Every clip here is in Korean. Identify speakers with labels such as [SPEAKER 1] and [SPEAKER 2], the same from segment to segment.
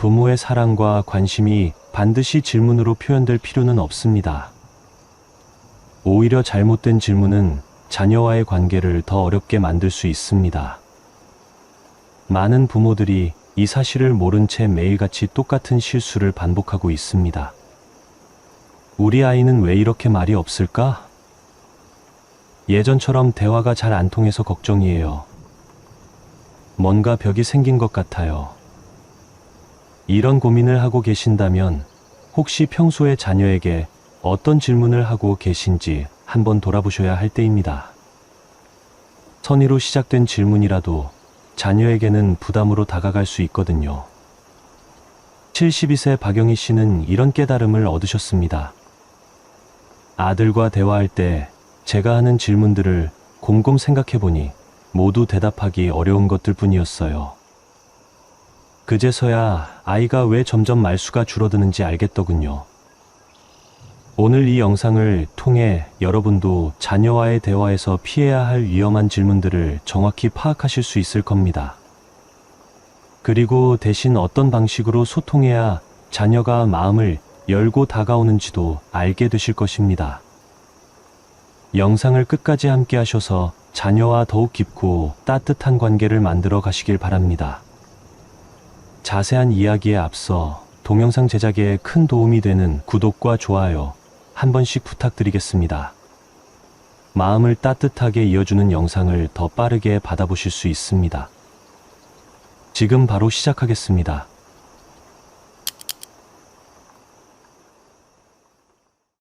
[SPEAKER 1] 부모의 사랑과 관심이 반드시 질문으로 표현될 필요는 없습니다. 오히려 잘못된 질문은 자녀와의 관계를 더 어렵게 만들 수 있습니다. 많은 부모들이 이 사실을 모른 채 매일같이 똑같은 실수를 반복하고 있습니다. 우리 아이는 왜 이렇게 말이 없을까? 예전처럼 대화가 잘 안 통해서 걱정이에요. 뭔가 벽이 생긴 것 같아요. 이런 고민을 하고 계신다면 혹시 평소에 자녀에게 어떤 질문을 하고 계신지 한번 돌아보셔야 할 때입니다. 선의로 시작된 질문이라도 자녀에게는 부담으로 다가갈 수 있거든요. 72세 박영희 씨는 이런 깨달음을 얻으셨습니다. 아들과 대화할 때 제가 하는 질문들을 곰곰 생각해보니 모두 대답하기 어려운 것들 뿐이었어요. 그제서야 아이가 왜 점점 말수가 줄어드는지 알겠더군요. 오늘 이 영상을 통해 여러분도 자녀와의 대화에서 피해야 할 위험한 질문들을 정확히 파악하실 수 있을 겁니다. 그리고 대신 어떤 방식으로 소통해야 자녀가 마음을 열고 다가오는지도 알게 되실 것입니다. 영상을 끝까지 함께 하셔서 자녀와 더욱 깊고 따뜻한 관계를 만들어 가시길 바랍니다. 자세한 이야기에 앞서 동영상 제작에 큰 도움이 되는 구독과 좋아요 한 번씩 부탁드리겠습니다. 마음을 따뜻하게 이어주는 영상을 더 빠르게 받아보실 수 있습니다. 지금 바로 시작하겠습니다.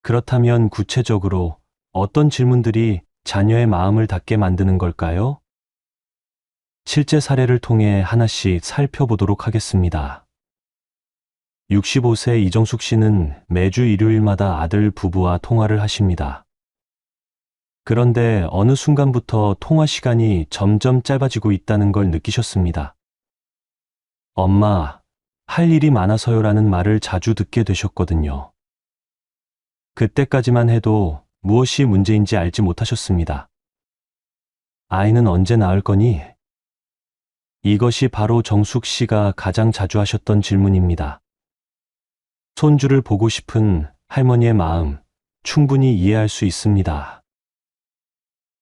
[SPEAKER 1] 그렇다면 구체적으로 어떤 질문들이 자녀의 마음을 닫게 만드는 걸까요? 실제 사례를 통해 하나씩 살펴보도록 하겠습니다. 65세 이정숙 씨는 매주 일요일마다 아들 부부와 통화를 하십니다. 그런데 어느 순간부터 통화 시간이 점점 짧아지고 있다는 걸 느끼셨습니다. 엄마, 할 일이 많아서요라는 말을 자주 듣게 되셨거든요. 그때까지만 해도 무엇이 문제인지 알지 못하셨습니다. 아이는 언제 낳을 거니? 이것이 바로 정숙 씨가 가장 자주 하셨던 질문입니다. 손주를 보고 싶은 할머니의 마음 충분히 이해할 수 있습니다.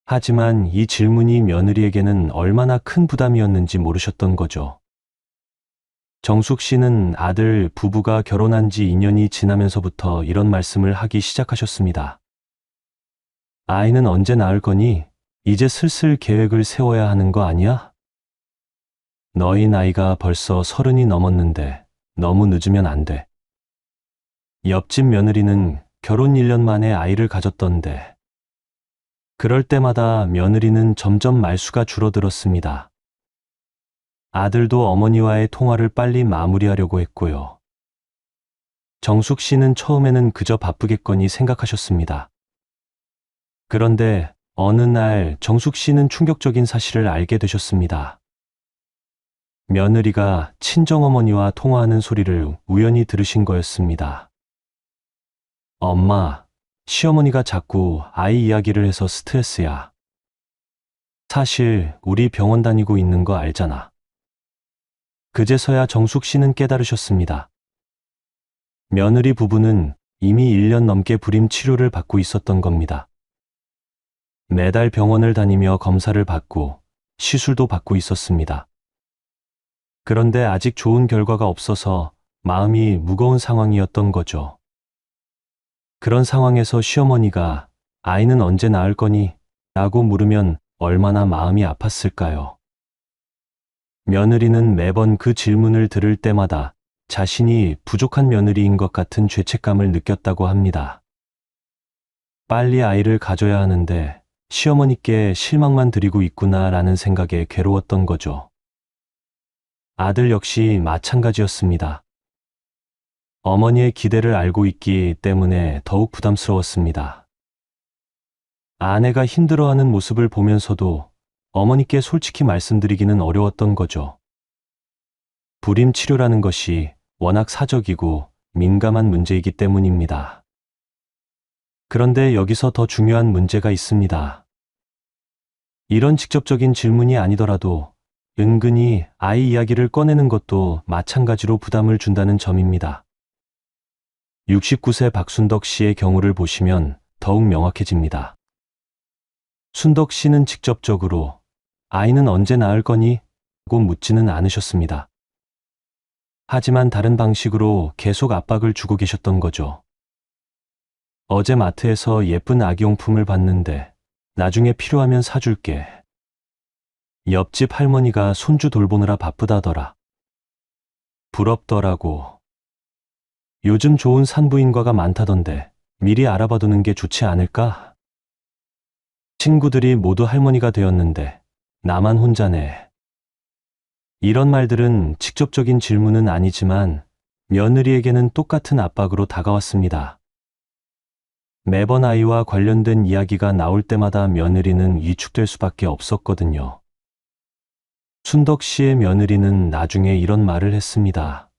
[SPEAKER 1] 하지만 이 질문이 며느리에게는 얼마나 큰 부담이었는지 모르셨던 거죠. 정숙 씨는 아들 부부가 결혼한 지 2년이 지나면서부터 이런 말씀을 하기 시작하셨습니다. 아이는 언제 낳을 거니? 이제 슬슬 계획을 세워야 하는 거 아니야? 너희 나이가 벌써 30이 넘었는데 너무 늦으면 안 돼. 옆집 며느리는 결혼 1년 만에 아이를 가졌던데. 그럴 때마다 며느리는 점점 말수가 줄어들었습니다. 아들도 어머니와의 통화를 빨리 마무리하려고 했고요. 정숙 씨는 처음에는 그저 바쁘겠거니 생각하셨습니다. 그런데 어느 날 정숙 씨는 충격적인 사실을 알게 되셨습니다. 며느리가 친정어머니와 통화하는 소리를 우연히 들으신 거였습니다. 엄마, 시어머니가 자꾸 아이 이야기를 해서 스트레스야. 사실 우리 병원 다니고 있는 거 알잖아. 그제서야 정숙 씨는 깨달으셨습니다. 며느리 부부는 이미 1년 넘게 불임 치료를 받고 있었던 겁니다. 매달 병원을 다니며 검사를 받고 시술도 받고 있었습니다. 그런데 아직 좋은 결과가 없어서 마음이 무거운 상황이었던 거죠. 그런 상황에서 시어머니가 아이는 언제 낳을 거니? 라고 물으면 얼마나 마음이 아팠을까요? 며느리는 매번 그 질문을 들을 때마다 자신이 부족한 며느리인 것 같은 죄책감을 느꼈다고 합니다. 빨리 아이를 가져야 하는데 시어머니께 실망만 드리고 있구나라는 생각에 괴로웠던 거죠. 아들 역시 마찬가지였습니다. 어머니의 기대를 알고 있기 때문에 더욱 부담스러웠습니다. 아내가 힘들어하는 모습을 보면서도 어머니께 솔직히 말씀드리기는 어려웠던 거죠. 불임 치료라는 것이 워낙 사적이고 민감한 문제이기 때문입니다. 그런데 여기서 더 중요한 문제가 있습니다. 이런 직접적인 질문이 아니더라도 은근히 아이 이야기를 꺼내는 것도 마찬가지로 부담을 준다는 점입니다. 69세 박순덕 씨의 경우를 보시면 더욱 명확해집니다. 순덕 씨는 직접적으로 아이는 언제 낳을 거니? 고 묻지는 않으셨습니다. 하지만 다른 방식으로 계속 압박을 주고 계셨던 거죠. 어제 마트에서 예쁜 아기용품을 봤는데 나중에 필요하면 사줄게. 옆집 할머니가 손주 돌보느라 바쁘다더라. 부럽더라고. 요즘 좋은 산부인과가 많다던데 미리 알아봐두는 게 좋지 않을까? 친구들이 모두 할머니가 되었는데 나만 혼자네. 이런 말들은 직접적인 질문은 아니지만 며느리에게는 똑같은 압박으로 다가왔습니다. 매번 아이와 관련된 이야기가 나올 때마다 며느리는 위축될 수밖에 없었거든요. 순덕 씨의 며느리는 나중에 이런 말을 했습니다.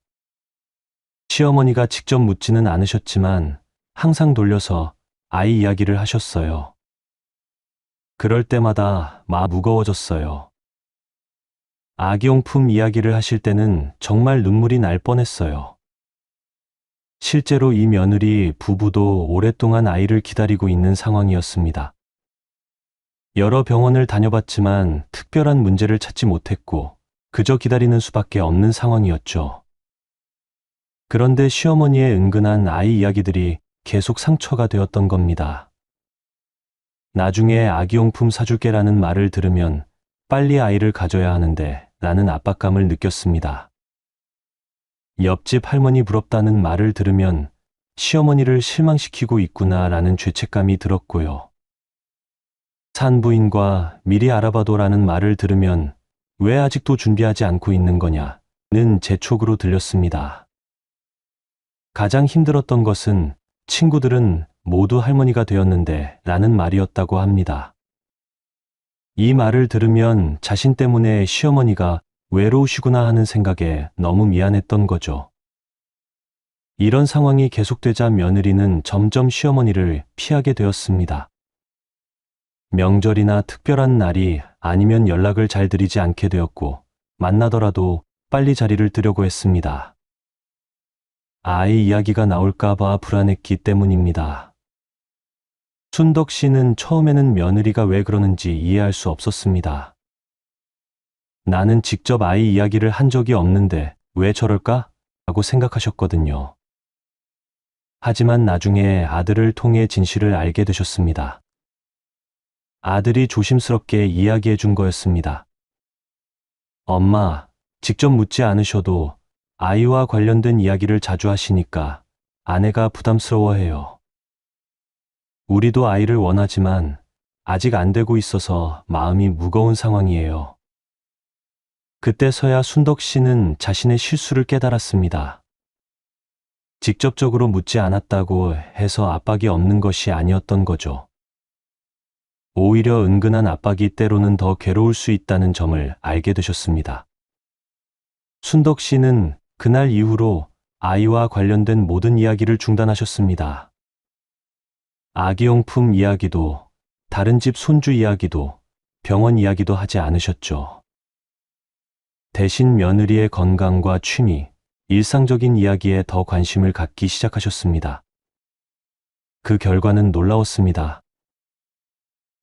[SPEAKER 1] 시어머니가 직접 묻지는 않으셨지만 항상 돌려서 아이 이야기를 하셨어요. 그럴 때마다 무거워졌어요. 아기용품 이야기를 하실 때는 정말 눈물이 날 뻔했어요. 실제로 이 며느리 부부도 오랫동안 아이를 기다리고 있는 상황이었습니다. 여러 병원을 다녀봤지만 특별한 문제를 찾지 못했고 그저 기다리는 수밖에 없는 상황이었죠. 그런데 시어머니의 은근한 아이 이야기들이 계속 상처가 되었던 겁니다. 나중에 아기용품 사줄게라는 말을 들으면 빨리 아이를 가져야 하는데 라는 압박감을 느꼈습니다. 옆집 할머니 부럽다는 말을 들으면 시어머니를 실망시키고 있구나 라는 죄책감이 들었고요. 산부인과 미리 알아봐도라는 말을 들으면 왜 아직도 준비하지 않고 있는 거냐는 재촉으로 들렸습니다. 가장 힘들었던 것은 친구들은 모두 할머니가 되었는데 라는 말이었다고 합니다. 이 말을 들으면 자신 때문에 시어머니가 외로우시구나 하는 생각에 너무 미안했던 거죠. 이런 상황이 계속되자 며느리는 점점 시어머니를 피하게 되었습니다. 명절이나 특별한 날이 아니면 연락을 잘 드리지 않게 되었고 만나더라도 빨리 자리를 뜨려고 했습니다. 아이 이야기가 나올까봐 불안했기 때문입니다. 순덕 씨는 처음에는 며느리가 왜 그러는지 이해할 수 없었습니다. 나는 직접 아이 이야기를 한 적이 없는데 왜 저럴까? 라고 생각하셨거든요. 하지만 나중에 아들을 통해 진실을 알게 되셨습니다. 아들이 조심스럽게 이야기해 준 거였습니다. 엄마, 직접 묻지 않으셔도 아이와 관련된 이야기를 자주 하시니까 아내가 부담스러워해요. 우리도 아이를 원하지만 아직 안 되고 있어서 마음이 무거운 상황이에요. 그때서야 순덕 씨는 자신의 실수를 깨달았습니다. 직접적으로 묻지 않았다고 해서 압박이 없는 것이 아니었던 거죠. 오히려 은근한 압박이 때로는 더 괴로울 수 있다는 점을 알게 되셨습니다. 순덕 씨는 그날 이후로 아이와 관련된 모든 이야기를 중단하셨습니다. 아기용품 이야기도, 다른 집 손주 이야기도, 병원 이야기도 하지 않으셨죠. 대신 며느리의 건강과 취미, 일상적인 이야기에 더 관심을 갖기 시작하셨습니다. 그 결과는 놀라웠습니다.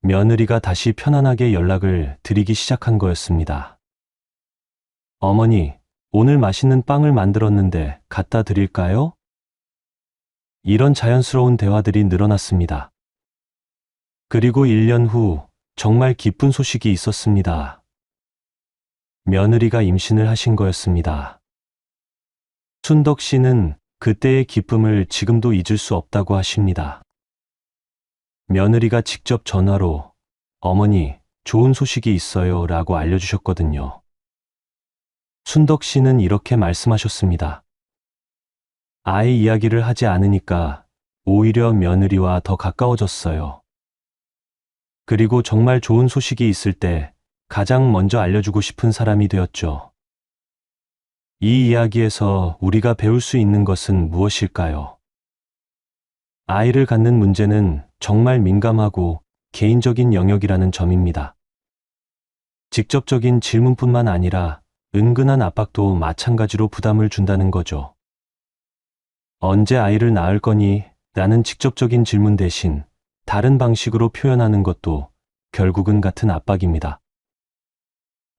[SPEAKER 1] 며느리가 다시 편안하게 연락을 드리기 시작한 거였습니다. 어머니, 오늘 맛있는 빵을 만들었는데 갖다 드릴까요? 이런 자연스러운 대화들이 늘어났습니다. 그리고 1년 후 정말 기쁜 소식이 있었습니다. 며느리가 임신을 하신 거였습니다. 순덕 씨는 그때의 기쁨을 지금도 잊을 수 없다고 하십니다. 며느리가 직접 전화로 어머니, 좋은 소식이 있어요 라고 알려주셨거든요. 순덕 씨는 이렇게 말씀하셨습니다. 아이 이야기를 하지 않으니까 오히려 며느리와 더 가까워졌어요. 그리고 정말 좋은 소식이 있을 때 가장 먼저 알려주고 싶은 사람이 되었죠. 이 이야기에서 우리가 배울 수 있는 것은 무엇일까요? 아이를 갖는 문제는 정말 민감하고 개인적인 영역이라는 점입니다. 직접적인 질문뿐만 아니라 은근한 압박도 마찬가지로 부담을 준다는 거죠. 언제 아이를 낳을 거니? 라는 직접적인 질문 대신 다른 방식으로 표현하는 것도 결국은 같은 압박입니다.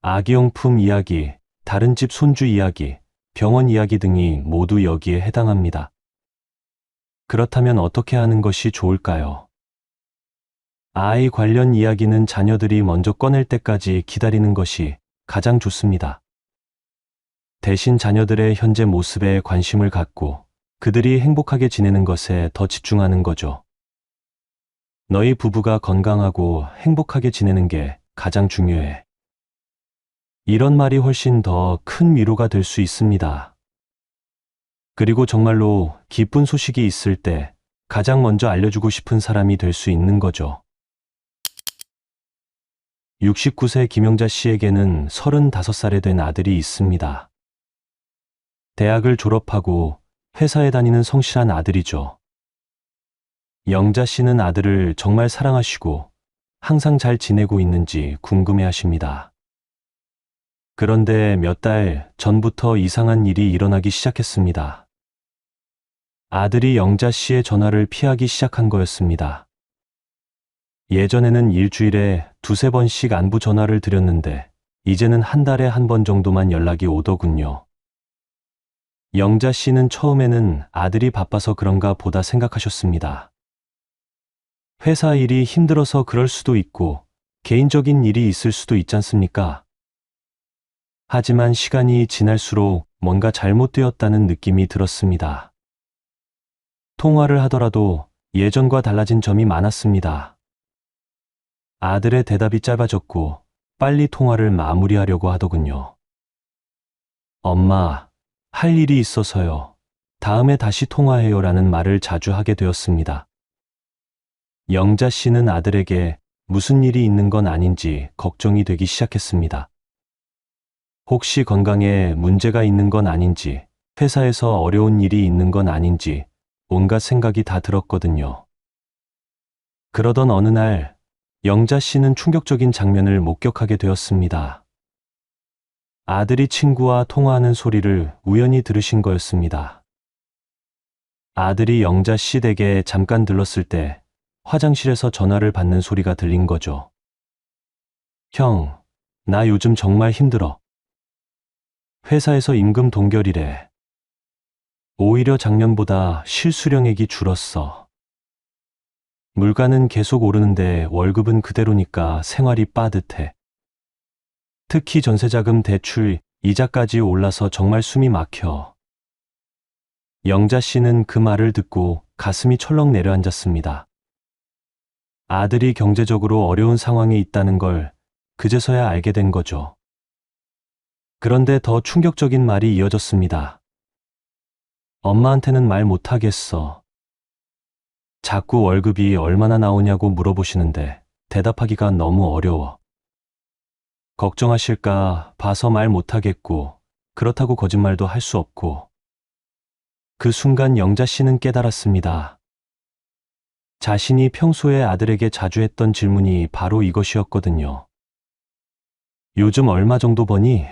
[SPEAKER 1] 아기용품 이야기, 다른 집 손주 이야기, 병원 이야기 등이 모두 여기에 해당합니다. 그렇다면 어떻게 하는 것이 좋을까요? 아이 관련 이야기는 자녀들이 먼저 꺼낼 때까지 기다리는 것이 가장 좋습니다. 대신 자녀들의 현재 모습에 관심을 갖고 그들이 행복하게 지내는 것에 더 집중하는 거죠. 너희 부부가 건강하고 행복하게 지내는 게 가장 중요해. 이런 말이 훨씬 더 큰 위로가 될 수 있습니다. 그리고 정말로 기쁜 소식이 있을 때 가장 먼저 알려주고 싶은 사람이 될 수 있는 거죠. 69세 김영자 씨에게는 35살에 된 아들이 있습니다. 대학을 졸업하고 회사에 다니는 성실한 아들이죠. 영자 씨는 아들을 정말 사랑하시고 항상 잘 지내고 있는지 궁금해 하십니다. 그런데 몇 달 전부터 이상한 일이 일어나기 시작했습니다. 아들이 영자 씨의 전화를 피하기 시작한 거였습니다. 예전에는 일주일에 두세 번씩 안부 전화를 드렸는데 이제는 한 달에 한 번 정도만 연락이 오더군요. 영자 씨는 처음에는 아들이 바빠서 그런가 보다 생각하셨습니다. 회사 일이 힘들어서 그럴 수도 있고 개인적인 일이 있을 수도 있지 않습니까? 하지만 시간이 지날수록 뭔가 잘못되었다는 느낌이 들었습니다. 통화를 하더라도 예전과 달라진 점이 많았습니다. 아들의 대답이 짧아졌고 빨리 통화를 마무리하려고 하더군요. 엄마, 할 일이 있어서요. 다음에 다시 통화해요 라는 말을 자주 하게 되었습니다. 영자 씨는 아들에게 무슨 일이 있는 건 아닌지 걱정이 되기 시작했습니다. 혹시 건강에 문제가 있는 건 아닌지, 회사에서 어려운 일이 있는 건 아닌지 온갖 생각이 다 들었거든요. 그러던 어느 날 영자 씨는 충격적인 장면을 목격하게 되었습니다. 아들이 친구와 통화하는 소리를 우연히 들으신 거였습니다. 아들이 영자 씨 댁에 잠깐 들렀을 때 화장실에서 전화를 받는 소리가 들린 거죠. 형, 나 요즘 정말 힘들어. 회사에서 임금 동결이래. 오히려 작년보다 실수령액이 줄었어. 물가는 계속 오르는데 월급은 그대로니까 생활이 빠듯해. 특히 전세자금 대출, 이자까지 올라서 정말 숨이 막혀. 영자 씨는 그 말을 듣고 가슴이 철렁 내려앉았습니다. 아들이 경제적으로 어려운 상황에 있다는 걸 그제서야 알게 된 거죠. 그런데 더 충격적인 말이 이어졌습니다. 엄마한테는 말 못하겠어. 자꾸 월급이 얼마나 나오냐고 물어보시는데 대답하기가 너무 어려워. 걱정하실까 봐서 말 못하겠고 그렇다고 거짓말도 할 수 없고. 그 순간 영자 씨는 깨달았습니다. 자신이 평소에 아들에게 자주 했던 질문이 바로 이것이었거든요. 요즘 얼마 정도 버니?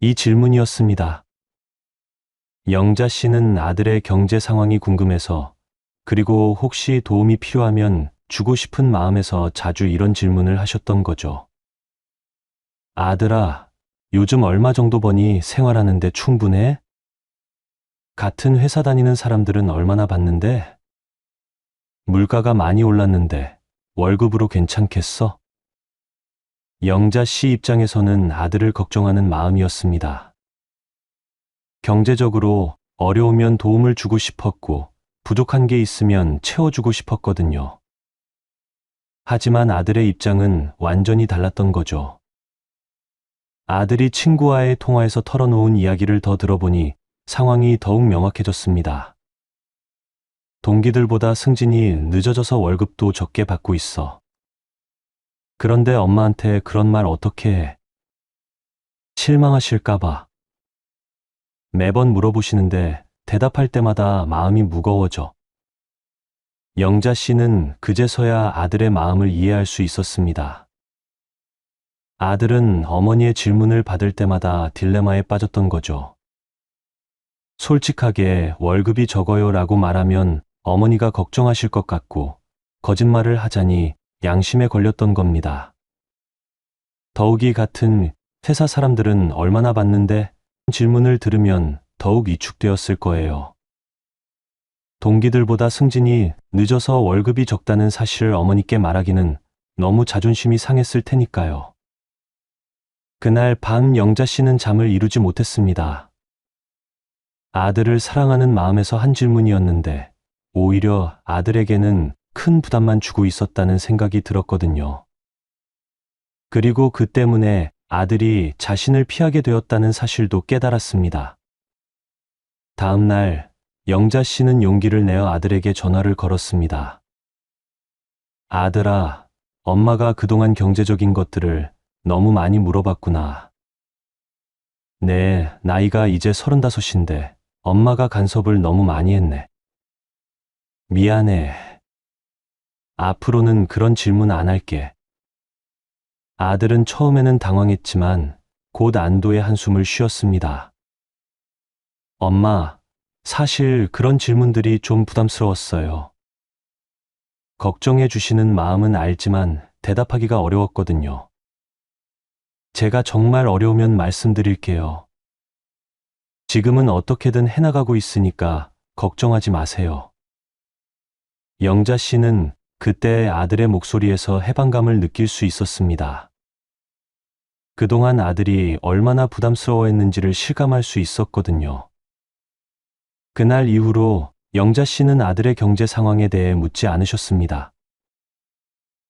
[SPEAKER 1] 이 질문이었습니다. 영자 씨는 아들의 경제 상황이 궁금해서 그리고 혹시 도움이 필요하면 주고 싶은 마음에서 자주 이런 질문을 하셨던 거죠. 아들아, 요즘 얼마 정도 버니 생활하는데 충분해? 같은 회사 다니는 사람들은 얼마나 받는데? 물가가 많이 올랐는데 월급으로 괜찮겠어? 영자 씨 입장에서는 아들을 걱정하는 마음이었습니다. 경제적으로 어려우면 도움을 주고 싶었고 부족한 게 있으면 채워주고 싶었거든요. 하지만 아들의 입장은 완전히 달랐던 거죠. 아들이 친구와의 통화에서 털어놓은 이야기를 더 들어보니 상황이 더욱 명확해졌습니다. 동기들보다 승진이 늦어져서 월급도 적게 받고 있어. 그런데 엄마한테 그런 말 어떻게 해? 실망하실까봐. 매번 물어보시는데 대답할 때마다 마음이 무거워져. 영자 씨는 그제서야 아들의 마음을 이해할 수 있었습니다. 아들은 어머니의 질문을 받을 때마다 딜레마에 빠졌던 거죠. 솔직하게 월급이 적어요 라고 말하면 어머니가 걱정하실 것 같고, 거짓말을 하자니 양심에 걸렸던 겁니다. 더욱이 같은 회사 사람들은 얼마나 받는데 질문을 들으면 더욱 위축되었을 거예요. 동기들보다 승진이 늦어서 월급이 적다는 사실을 어머니께 말하기는 너무 자존심이 상했을 테니까요. 그날 밤 영자 씨는 잠을 이루지 못했습니다. 아들을 사랑하는 마음에서 한 질문이었는데 오히려 아들에게는 큰 부담만 주고 있었다는 생각이 들었거든요. 그리고 그 때문에 아들이 자신을 피하게 되었다는 사실도 깨달았습니다. 다음 날 영자 씨는 용기를 내어 아들에게 전화를 걸었습니다. 아들아, 엄마가 그동안 경제적인 것들을 너무 많이 물어봤구나. 내 나이가 이제 35인데 엄마가 간섭을 너무 많이 했네. 미안해. 앞으로는 그런 질문 안 할게. 아들은 처음에는 당황했지만 곧 안도의 한숨을 쉬었습니다. 엄마, 사실 그런 질문들이 좀 부담스러웠어요. 걱정해 주시는 마음은 알지만 대답하기가 어려웠거든요. 제가 정말 어려우면 말씀드릴게요. 지금은 어떻게든 해나가고 있으니까 걱정하지 마세요. 영자 씨는 그때 아들의 목소리에서 해방감을 느낄 수 있었습니다. 그동안 아들이 얼마나 부담스러워했는지를 실감할 수 있었거든요. 그날 이후로 영자 씨는 아들의 경제 상황에 대해 묻지 않으셨습니다.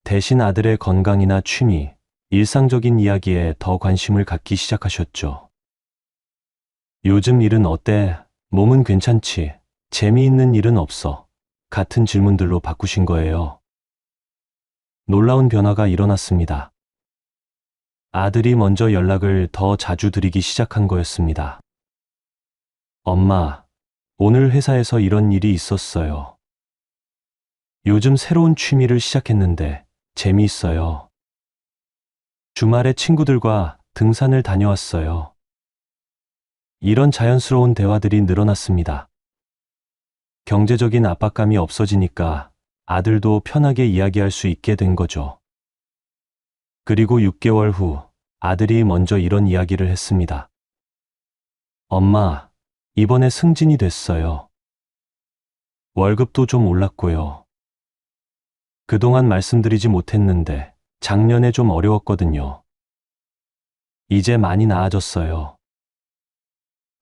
[SPEAKER 1] 대신 아들의 건강이나 취미, 일상적인 이야기에 더 관심을 갖기 시작하셨죠. 요즘 일은 어때? 몸은 괜찮지? 재미있는 일은 없어? 같은 질문들로 바꾸신 거예요. 놀라운 변화가 일어났습니다. 아들이 먼저 연락을 더 자주 드리기 시작한 거였습니다. 엄마, 오늘 회사에서 이런 일이 있었어요. 요즘 새로운 취미를 시작했는데 재미있어요. 주말에 친구들과 등산을 다녀왔어요. 이런 자연스러운 대화들이 늘어났습니다. 경제적인 압박감이 없어지니까 아들도 편하게 이야기할 수 있게 된 거죠. 그리고 6개월 후 아들이 먼저 이런 이야기를 했습니다. 엄마, 이번에 승진이 됐어요. 월급도 좀 올랐고요. 그동안 말씀드리지 못했는데 작년에 좀 어려웠거든요. 이제 많이 나아졌어요.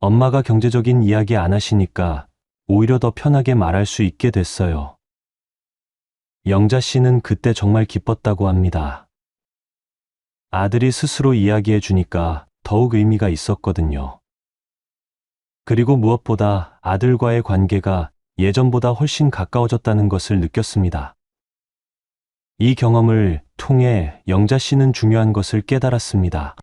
[SPEAKER 1] 엄마가 경제적인 이야기 안 하시니까 오히려 더 편하게 말할 수 있게 됐어요. 영자 씨는 그때 정말 기뻤다고 합니다. 아들이 스스로 이야기해 주니까 더욱 의미가 있었거든요. 그리고 무엇보다 아들과의 관계가 예전보다 훨씬 가까워졌다는 것을 느꼈습니다. 이 경험을 통해 영자 씨는 중요한 것을 깨달았습니다.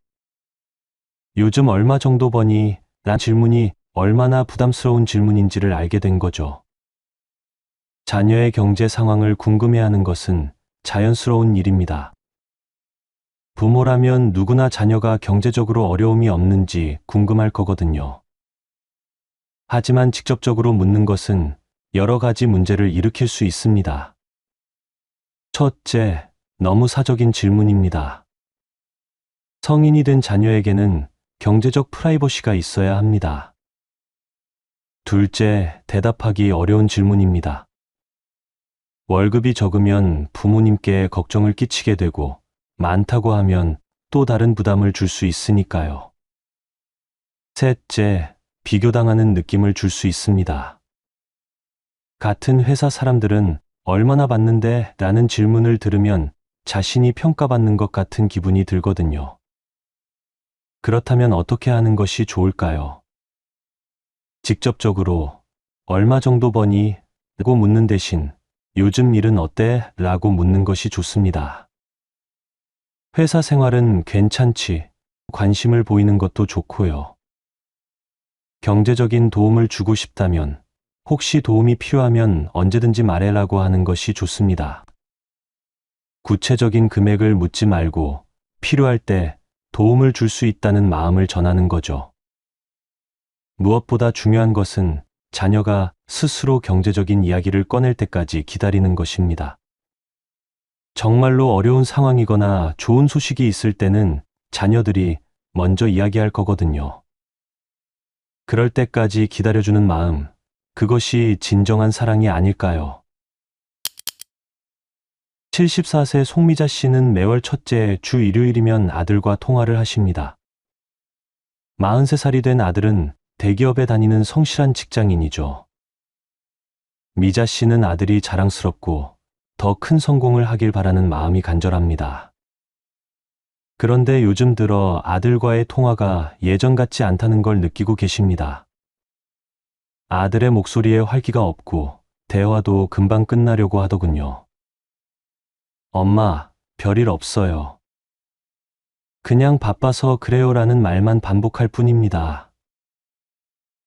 [SPEAKER 1] 요즘 얼마 정도 버니? 란 질문이 얼마나 부담스러운 질문인지를 알게 된 거죠. 자녀의 경제 상황을 궁금해하는 것은 자연스러운 일입니다. 부모라면 누구나 자녀가 경제적으로 어려움이 없는지 궁금할 거거든요. 하지만 직접적으로 묻는 것은 여러 가지 문제를 일으킬 수 있습니다. 첫째, 너무 사적인 질문입니다. 성인이 된 자녀에게는 경제적 프라이버시가 있어야 합니다. 둘째, 대답하기 어려운 질문입니다. 월급이 적으면 부모님께 걱정을 끼치게 되고 많다고 하면 또 다른 부담을 줄 수 있으니까요. 셋째, 비교당하는 느낌을 줄 수 있습니다. 같은 회사 사람들은 얼마나 받는데? 라는 질문을 들으면 자신이 평가받는 것 같은 기분이 들거든요. 그렇다면 어떻게 하는 것이 좋을까요? 직접적으로 얼마 정도 버니? 라고 묻는 대신 요즘 일은 어때? 라고 묻는 것이 좋습니다. 회사 생활은 괜찮지? 관심을 보이는 것도 좋고요. 경제적인 도움을 주고 싶다면 혹시 도움이 필요하면 언제든지 말해라고 하는 것이 좋습니다. 구체적인 금액을 묻지 말고 필요할 때 도움을 줄 수 있다는 마음을 전하는 거죠. 무엇보다 중요한 것은 자녀가 스스로 경제적인 이야기를 꺼낼 때까지 기다리는 것입니다. 정말로 어려운 상황이거나 좋은 소식이 있을 때는 자녀들이 먼저 이야기할 거거든요. 그럴 때까지 기다려주는 마음, 그것이 진정한 사랑이 아닐까요? 74세 송미자 씨는 매월 첫째 주 일요일이면 아들과 통화를 하십니다. 43살이 된 아들은 대기업에 다니는 성실한 직장인이죠. 미자 씨는 아들이 자랑스럽고 더 큰 성공을 하길 바라는 마음이 간절합니다. 그런데 요즘 들어 아들과의 통화가 예전 같지 않다는 걸 느끼고 계십니다. 아들의 목소리에 활기가 없고 대화도 금방 끝나려고 하더군요. 엄마, 별일 없어요. 그냥 바빠서 그래요라는 말만 반복할 뿐입니다.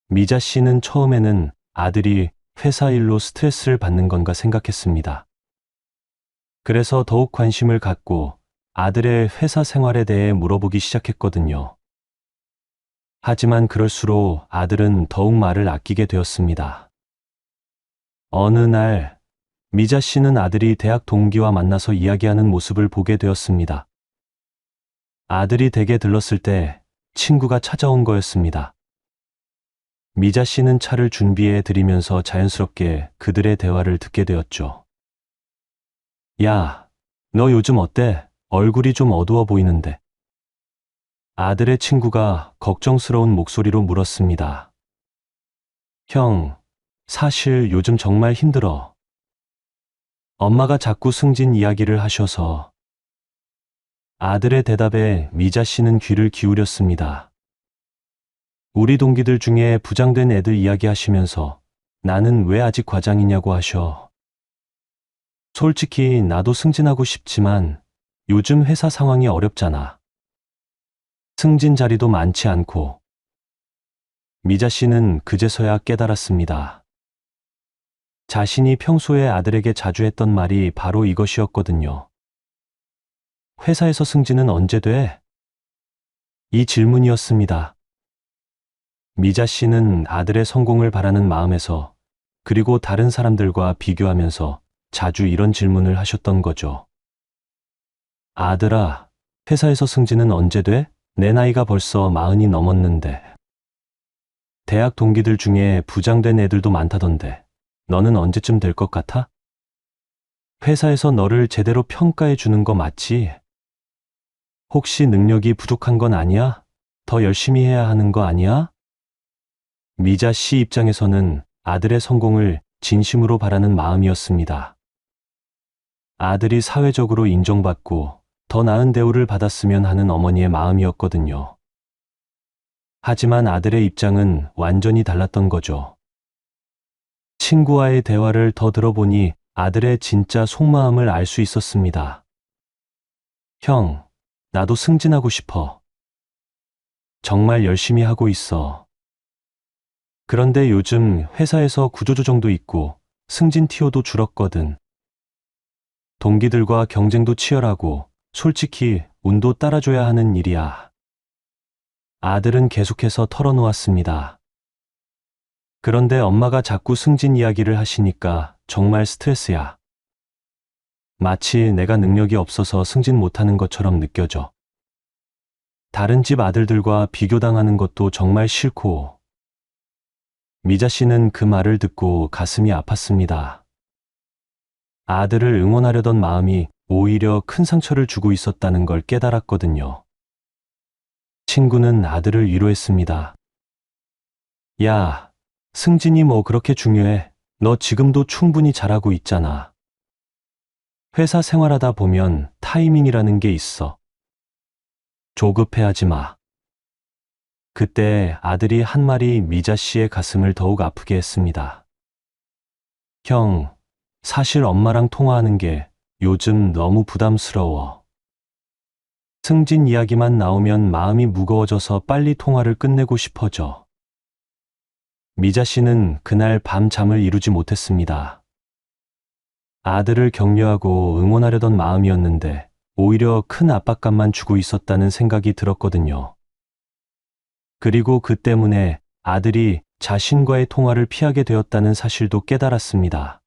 [SPEAKER 1] 미자 씨는 처음에는 아들이 회사 일로 스트레스를 받는 건가 생각했습니다. 그래서 더욱 관심을 갖고 아들의 회사 생활에 대해 물어보기 시작했거든요. 하지만 그럴수록 아들은 더욱 말을 아끼게 되었습니다. 어느 날 미자 씨는 아들이 대학 동기와 만나서 이야기하는 모습을 보게 되었습니다. 아들이 댁에 들렀을 때 친구가 찾아온 거였습니다. 미자 씨는 차를 준비해 드리면서 자연스럽게 그들의 대화를 듣게 되었죠. 야, 너 요즘 어때? 얼굴이 좀 어두워 보이는데. 아들의 친구가 걱정스러운 목소리로 물었습니다. 형, 사실 요즘 정말 힘들어. 엄마가 자꾸 승진 이야기를 하셔서. 아들의 대답에 미자 씨는 귀를 기울였습니다. 우리 동기들 중에 부장된 애들 이야기하시면서 나는 왜 아직 과장이냐고 하셔. 솔직히 나도 승진하고 싶지만 요즘 회사 상황이 어렵잖아. 승진 자리도 많지 않고. 미자 씨는 그제서야 깨달았습니다. 자신이 평소에 아들에게 자주 했던 말이 바로 이것이었거든요. 회사에서 승진은 언제 돼? 이 질문이었습니다. 미자 씨는 아들의 성공을 바라는 마음에서 그리고 다른 사람들과 비교하면서 자주 이런 질문을 하셨던 거죠. 아들아, 회사에서 승진은 언제 돼? 내 나이가 벌써 40이 넘었는데. 대학 동기들 중에 부장된 애들도 많다던데 너는 언제쯤 될 것 같아? 회사에서 너를 제대로 평가해 주는 거 맞지? 혹시 능력이 부족한 건 아니야? 더 열심히 해야 하는 거 아니야? 미자 씨 입장에서는 아들의 성공을 진심으로 바라는 마음이었습니다. 아들이 사회적으로 인정받고 더 나은 대우를 받았으면 하는 어머니의 마음이었거든요. 하지만 아들의 입장은 완전히 달랐던 거죠. 친구와의 대화를 더 들어보니 아들의 진짜 속마음을 알 수 있었습니다. 형, 나도 승진하고 싶어. 정말 열심히 하고 있어. 그런데 요즘 회사에서 구조조정도 있고 승진 티오도 줄었거든. 동기들과 경쟁도 치열하고 솔직히 운도 따라줘야 하는 일이야. 아들은 계속해서 털어놓았습니다. 그런데 엄마가 자꾸 승진 이야기를 하시니까 정말 스트레스야. 마치 내가 능력이 없어서 승진 못하는 것처럼 느껴져. 다른 집 아들들과 비교당하는 것도 정말 싫고. 미자 씨는 그 말을 듣고 가슴이 아팠습니다. 아들을 응원하려던 마음이 오히려 큰 상처를 주고 있었다는 걸 깨달았거든요. 친구는 아들을 위로했습니다. 야, 승진이 뭐 그렇게 중요해. 너 지금도 충분히 잘하고 있잖아. 회사 생활하다 보면 타이밍이라는 게 있어. 조급해하지 마. 그때 아들이 한 말이 미자 씨의 가슴을 더욱 아프게 했습니다. 형, 사실 엄마랑 통화하는 게 요즘 너무 부담스러워. 승진 이야기만 나오면 마음이 무거워져서 빨리 통화를 끝내고 싶어져. 미자 씨는 그날 밤 잠을 이루지 못했습니다. 아들을 격려하고 응원하려던 마음이었는데 오히려 큰 압박감만 주고 있었다는 생각이 들었거든요. 그리고 그 때문에 아들이 자신과의 통화를 피하게 되었다는 사실도 깨달았습니다.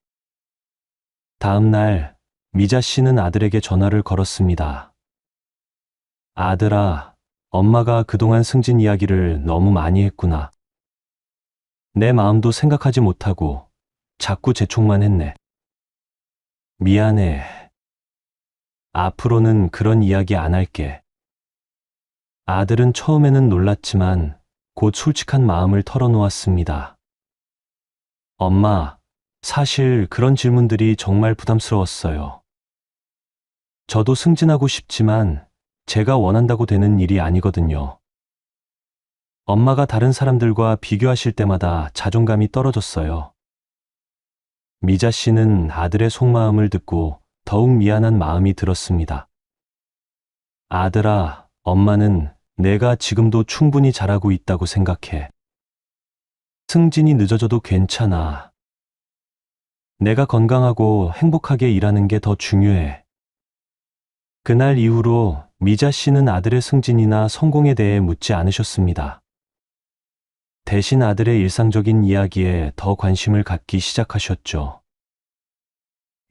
[SPEAKER 1] 다음 날 미자 씨는 아들에게 전화를 걸었습니다. 아들아, 엄마가 그동안 승진 이야기를 너무 많이 했구나. 내 마음도 생각하지 못하고 자꾸 재촉만 했네. 미안해. 앞으로는 그런 이야기 안 할게. 아들은 처음에는 놀랐지만 곧 솔직한 마음을 털어놓았습니다. 엄마, 사실 그런 질문들이 정말 부담스러웠어요. 저도 승진하고 싶지만 제가 원한다고 되는 일이 아니거든요. 엄마가 다른 사람들과 비교하실 때마다 자존감이 떨어졌어요. 미자 씨는 아들의 속마음을 듣고 더욱 미안한 마음이 들었습니다. 아들아, 엄마는 내가 지금도 충분히 잘하고 있다고 생각해. 승진이 늦어져도 괜찮아. 내가 건강하고 행복하게 일하는 게 더 중요해. 그날 이후로 미자 씨는 아들의 승진이나 성공에 대해 묻지 않으셨습니다. 대신 아들의 일상적인 이야기에 더 관심을 갖기 시작하셨죠.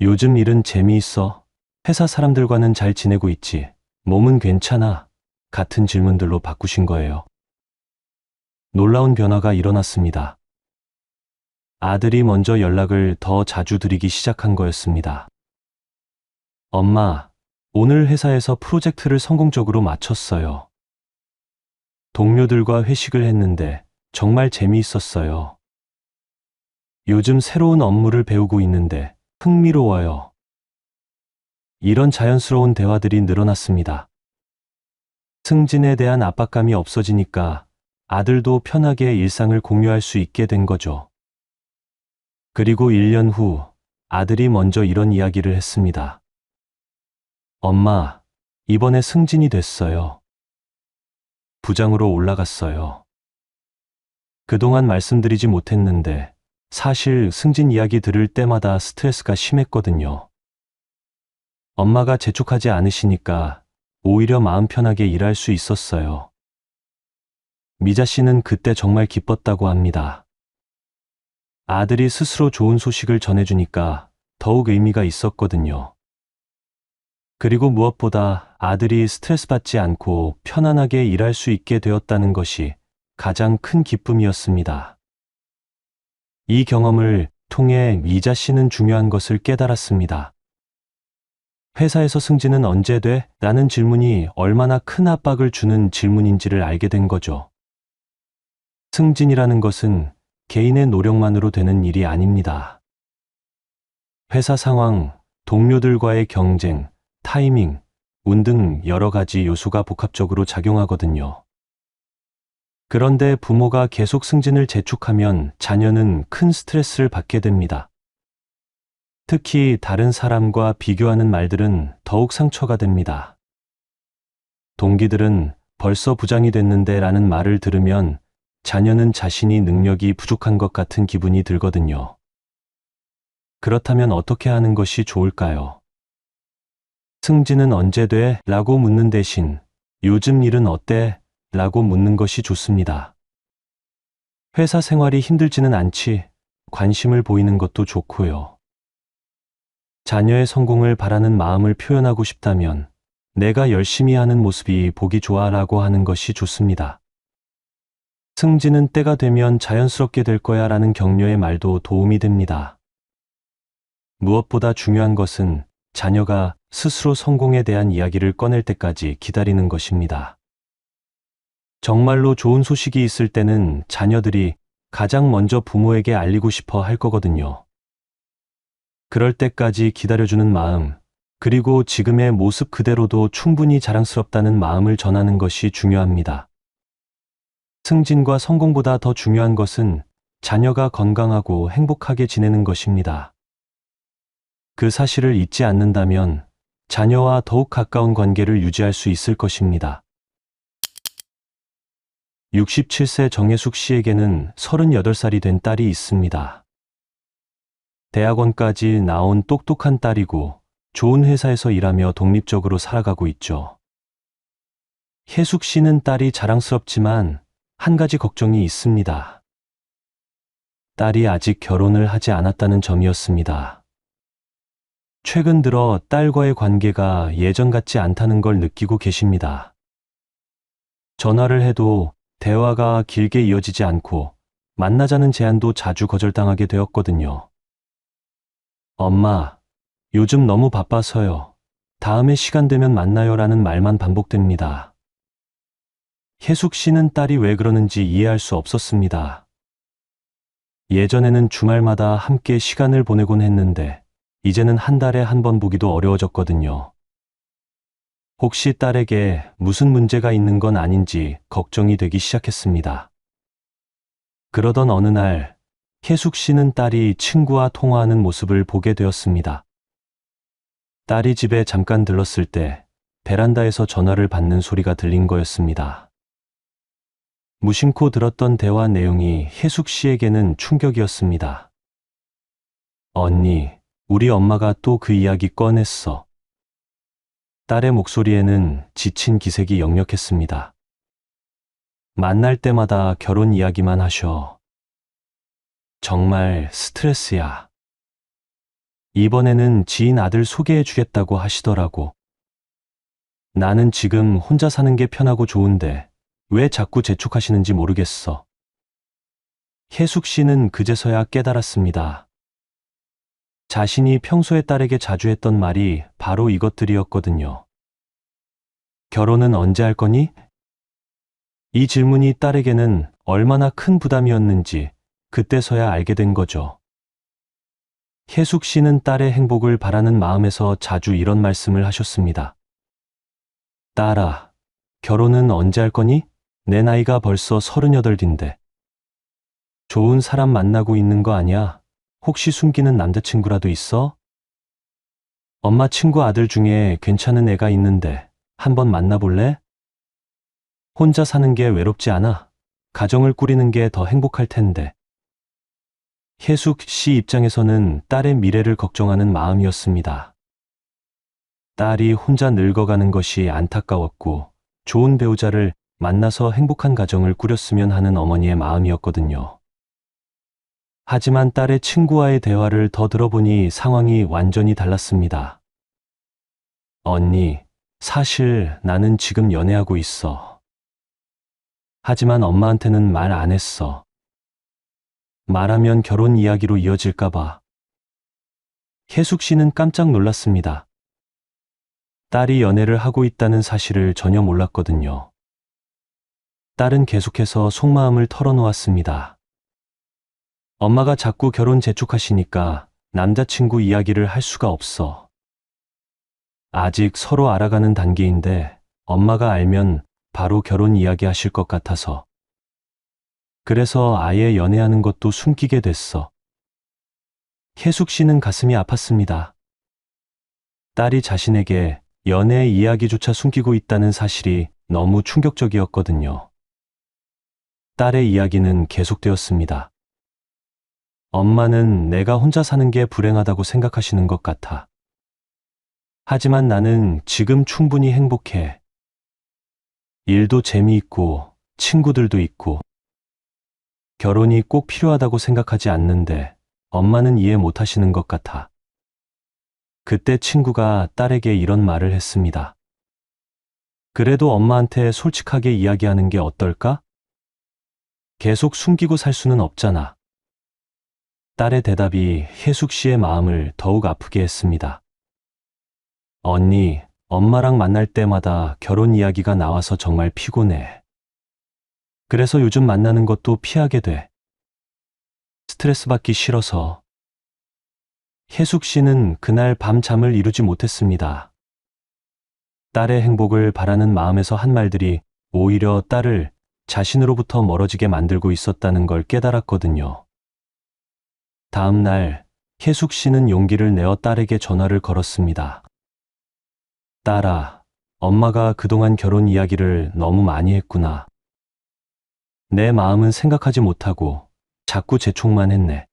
[SPEAKER 1] 요즘 일은 재미있어? 회사 사람들과는 잘 지내고 있지? 몸은 괜찮아? 같은 질문들로 바꾸신 거예요. 놀라운 변화가 일어났습니다. 아들이 먼저 연락을 더 자주 드리기 시작한 거였습니다. 엄마, 오늘 회사에서 프로젝트를 성공적으로 마쳤어요. 동료들과 회식을 했는데 정말 재미있었어요. 요즘 새로운 업무를 배우고 있는데 흥미로워요. 이런 자연스러운 대화들이 늘어났습니다. 승진에 대한 압박감이 없어지니까 아들도 편하게 일상을 공유할 수 있게 된 거죠. 그리고 1년 후 아들이 먼저 이런 이야기를 했습니다. 엄마, 이번에 승진이 됐어요. 부장으로 올라갔어요. 그동안 말씀드리지 못했는데 사실 승진 이야기 들을 때마다 스트레스가 심했거든요. 엄마가 재촉하지 않으시니까 오히려 마음 편하게 일할 수 있었어요. 미자 씨는 그때 정말 기뻤다고 합니다. 아들이 스스로 좋은 소식을 전해주니까 더욱 의미가 있었거든요. 그리고 무엇보다 아들이 스트레스 받지 않고 편안하게 일할 수 있게 되었다는 것이 가장 큰 기쁨이었습니다. 이 경험을 통해 미자 씨는 중요한 것을 깨달았습니다. 회사에서 승진은 언제 돼? 라는 질문이 얼마나 큰 압박을 주는 질문인지를 알게 된 거죠. 승진이라는 것은 개인의 노력만으로 되는 일이 아닙니다. 회사 상황, 동료들과의 경쟁, 타이밍, 운 등 여러 가지 요소가 복합적으로 작용하거든요. 그런데 부모가 계속 승진을 재촉하면 자녀는 큰 스트레스를 받게 됩니다. 특히 다른 사람과 비교하는 말들은 더욱 상처가 됩니다. 동기들은 벌써 부장이 됐는데 라는 말을 들으면 자녀는 자신이 능력이 부족한 것 같은 기분이 들거든요. 그렇다면 어떻게 하는 것이 좋을까요? 승진은 언제 돼? 라고 묻는 대신 요즘 일은 어때? 라고 묻는 것이 좋습니다. 회사 생활이 힘들지는 않지? 관심을 보이는 것도 좋고요. 자녀의 성공을 바라는 마음을 표현하고 싶다면 내가 열심히 하는 모습이 보기 좋아라고 하는 것이 좋습니다. 승진은 때가 되면 자연스럽게 될 거야 라는 격려의 말도 도움이 됩니다. 무엇보다 중요한 것은 자녀가 스스로 성공에 대한 이야기를 꺼낼 때까지 기다리는 것입니다. 정말로 좋은 소식이 있을 때는 자녀들이 가장 먼저 부모에게 알리고 싶어 할 거거든요. 그럴 때까지 기다려주는 마음, 그리고 지금의 모습 그대로도 충분히 자랑스럽다는 마음을 전하는 것이 중요합니다. 승진과 성공보다 더 중요한 것은 자녀가 건강하고 행복하게 지내는 것입니다. 그 사실을 잊지 않는다면 자녀와 더욱 가까운 관계를 유지할 수 있을 것입니다. 67세 정혜숙 씨에게는 38살이 된 딸이 있습니다. 대학원까지 나온 똑똑한 딸이고 좋은 회사에서 일하며 독립적으로 살아가고 있죠. 혜숙 씨는 딸이 자랑스럽지만 한 가지 걱정이 있습니다. 딸이 아직 결혼을 하지 않았다는 점이었습니다. 최근 들어 딸과의 관계가 예전 같지 않다는 걸 느끼고 계십니다. 전화를 해도 대화가 길게 이어지지 않고 만나자는 제안도 자주 거절당하게 되었거든요. 엄마, 요즘 너무 바빠서요. 다음에 시간 되면 만나요 라는 말만 반복됩니다. 혜숙 씨는 딸이 왜 그러는지 이해할 수 없었습니다. 예전에는 주말마다 함께 시간을 보내곤 했는데 이제는 한 달에 한 번 보기도 어려워졌거든요. 혹시 딸에게 무슨 문제가 있는 건 아닌지 걱정이 되기 시작했습니다. 그러던 어느 날 혜숙 씨는 딸이 친구와 통화하는 모습을 보게 되었습니다. 딸이 집에 잠깐 들렀을 때 베란다에서 전화를 받는 소리가 들린 거였습니다. 무심코 들었던 대화 내용이 혜숙 씨에게는 충격이었습니다. 언니, 우리 엄마가 또 그 이야기 꺼냈어. 딸의 목소리에는 지친 기색이 역력했습니다. 만날 때마다 결혼 이야기만 하셔. 정말 스트레스야. 이번에는 지인 아들 소개해 주겠다고 하시더라고. 나는 지금 혼자 사는 게 편하고 좋은데 왜 자꾸 재촉하시는지 모르겠어. 혜숙 씨는 그제서야 깨달았습니다. 자신이 평소에 딸에게 자주 했던 말이 바로 이것들이었거든요. 결혼은 언제 할 거니? 이 질문이 딸에게는 얼마나 큰 부담이었는지 그때서야 알게 된 거죠. 혜숙 씨는 딸의 행복을 바라는 마음에서 자주 이런 말씀을 하셨습니다. 딸아, 결혼은 언제 할 거니? 내 나이가 벌써 38인데. 좋은 사람 만나고 있는 거 아니야? 혹시 숨기는 남자친구라도 있어? 엄마 친구 아들 중에 괜찮은 애가 있는데 한번 만나볼래? 혼자 사는 게 외롭지 않아? 가정을 꾸리는 게 더 행복할 텐데. 혜숙 씨 입장에서는 딸의 미래를 걱정하는 마음이었습니다. 딸이 혼자 늙어가는 것이 안타까웠고 좋은 배우자를 만나서 행복한 가정을 꾸렸으면 하는 어머니의 마음이었거든요. 하지만 딸의 친구와의 대화를 더 들어보니 상황이 완전히 달랐습니다. 언니, 사실 나는 지금 연애하고 있어. 하지만 엄마한테는 말 안 했어. 말하면 결혼 이야기로 이어질까봐. 혜숙 씨는 깜짝 놀랐습니다. 딸이 연애를 하고 있다는 사실을 전혀 몰랐거든요. 딸은 계속해서 속마음을 털어놓았습니다. 엄마가 자꾸 결혼 재촉하시니까 남자친구 이야기를 할 수가 없어. 아직 서로 알아가는 단계인데 엄마가 알면 바로 결혼 이야기 하실 것 같아서. 그래서 아예 연애하는 것도 숨기게 됐어. 혜숙 씨는 가슴이 아팠습니다. 딸이 자신에게 연애 이야기조차 숨기고 있다는 사실이 너무 충격적이었거든요. 딸의 이야기는 계속되었습니다. 엄마는 내가 혼자 사는 게 불행하다고 생각하시는 것 같아. 하지만 나는 지금 충분히 행복해. 일도 재미있고 친구들도 있고 결혼이 꼭 필요하다고 생각하지 않는데 엄마는 이해 못하시는 것 같아. 그때 친구가 딸에게 이런 말을 했습니다. 그래도 엄마한테 솔직하게 이야기하는 게 어떨까? 계속 숨기고 살 수는 없잖아. 딸의 대답이 혜숙 씨의 마음을 더욱 아프게 했습니다. 언니, 엄마랑 만날 때마다 결혼 이야기가 나와서 정말 피곤해. 그래서 요즘 만나는 것도 피하게 돼. 스트레스 받기 싫어서. 혜숙 씨는 그날 밤 잠을 이루지 못했습니다. 딸의 행복을 바라는 마음에서 한 말들이 오히려 딸을 자신으로부터 멀어지게 만들고 있었다는 걸 깨달았거든요. 다음 날 혜숙 씨는 용기를 내어 딸에게 전화를 걸었습니다. 딸아, 엄마가 그동안 결혼 이야기를 너무 많이 했구나. 내 마음은 생각하지 못하고 자꾸 재촉만 했네.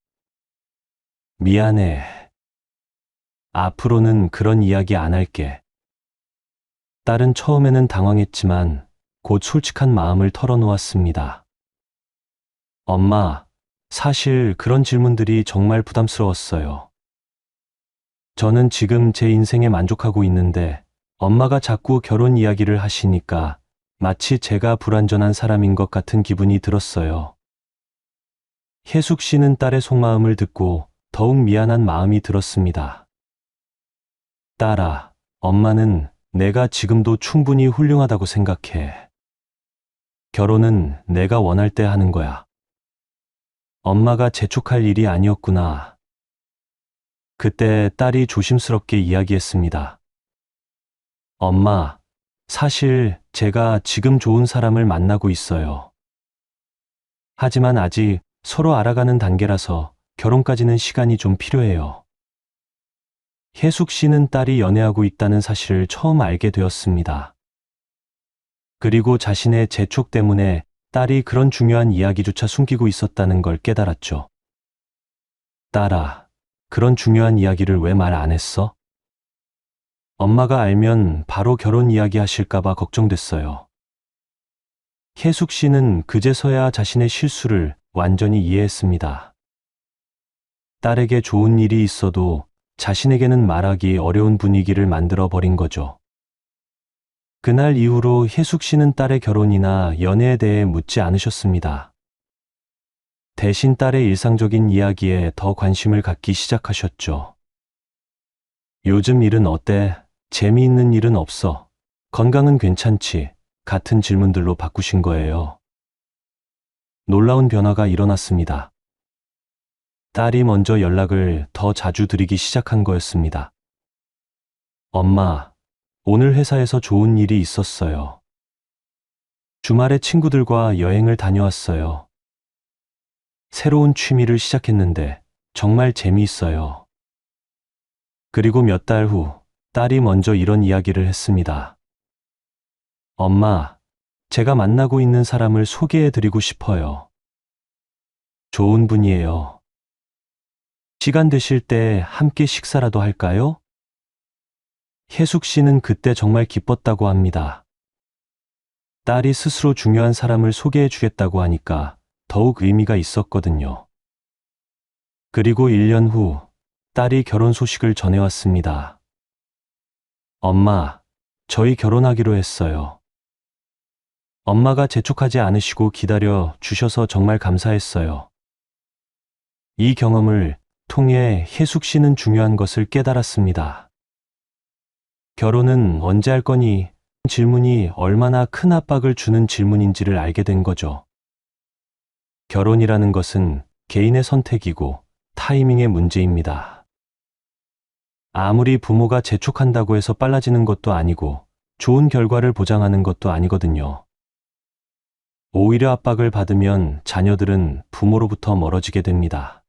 [SPEAKER 1] 미안해. 앞으로는 그런 이야기 안 할게. 딸은 처음에는 당황했지만 곧 솔직한 마음을 털어놓았습니다. 엄마, 사실 그런 질문들이 정말 부담스러웠어요. 저는 지금 제 인생에 만족하고 있는데 엄마가 자꾸 결혼 이야기를 하시니까 마치 제가 불완전한 사람인 것 같은 기분이 들었어요. 혜숙 씨는 딸의 속마음을 듣고 더욱 미안한 마음이 들었습니다. 딸아, 엄마는 내가 지금도 충분히 훌륭하다고 생각해. 결혼은 내가 원할 때 하는 거야. 엄마가 재촉할 일이 아니었구나. 그때 딸이 조심스럽게 이야기했습니다. 엄마, 사실 제가 지금 좋은 사람을 만나고 있어요. 하지만 아직 서로 알아가는 단계라서 결혼까지는 시간이 좀 필요해요. 혜숙 씨는 딸이 연애하고 있다는 사실을 처음 알게 되었습니다. 그리고 자신의 재촉 때문에 딸이 그런 중요한 이야기조차 숨기고 있었다는 걸 깨달았죠. 딸아, 그런 중요한 이야기를 왜 말 안 했어? 엄마가 알면 바로 결혼 이야기 하실까봐 걱정됐어요. 혜숙 씨는 그제서야 자신의 실수를 완전히 이해했습니다. 딸에게 좋은 일이 있어도 자신에게는 말하기 어려운 분위기를 만들어 버린 거죠. 그날 이후로 혜숙 씨는 딸의 결혼이나 연애에 대해 묻지 않으셨습니다. 대신 딸의 일상적인 이야기에 더 관심을 갖기 시작하셨죠. 요즘 일은 어때? 재미있는 일은 없어? 건강은 괜찮지? 같은 질문들로 바꾸신 거예요. 놀라운 변화가 일어났습니다. 딸이 먼저 연락을 더 자주 드리기 시작한 거였습니다. 엄마, 오늘 회사에서 좋은 일이 있었어요. 주말에 친구들과 여행을 다녀왔어요. 새로운 취미를 시작했는데 정말 재미있어요. 그리고 몇 달 후, 딸이 먼저 이런 이야기를 했습니다. 엄마, 제가 만나고 있는 사람을 소개해드리고 싶어요. 좋은 분이에요. 시간 되실 때 함께 식사라도 할까요? 혜숙 씨는 그때 정말 기뻤다고 합니다. 딸이 스스로 중요한 사람을 소개해 주겠다고 하니까 더욱 의미가 있었거든요. 그리고 1년 후, 딸이 결혼 소식을 전해왔습니다. 엄마, 저희 결혼하기로 했어요. 엄마가 재촉하지 않으시고 기다려 주셔서 정말 감사했어요. 이 경험을 통해 혜숙 씨는 중요한 것을 깨달았습니다. 결혼은 언제 할 거니? 질문이 얼마나 큰 압박을 주는 질문인지를 알게 된 거죠. 결혼이라는 것은 개인의 선택이고 타이밍의 문제입니다. 아무리 부모가 재촉한다고 해서 빨라지는 것도 아니고 좋은 결과를 보장하는 것도 아니거든요. 오히려 압박을 받으면 자녀들은 부모로부터 멀어지게 됩니다.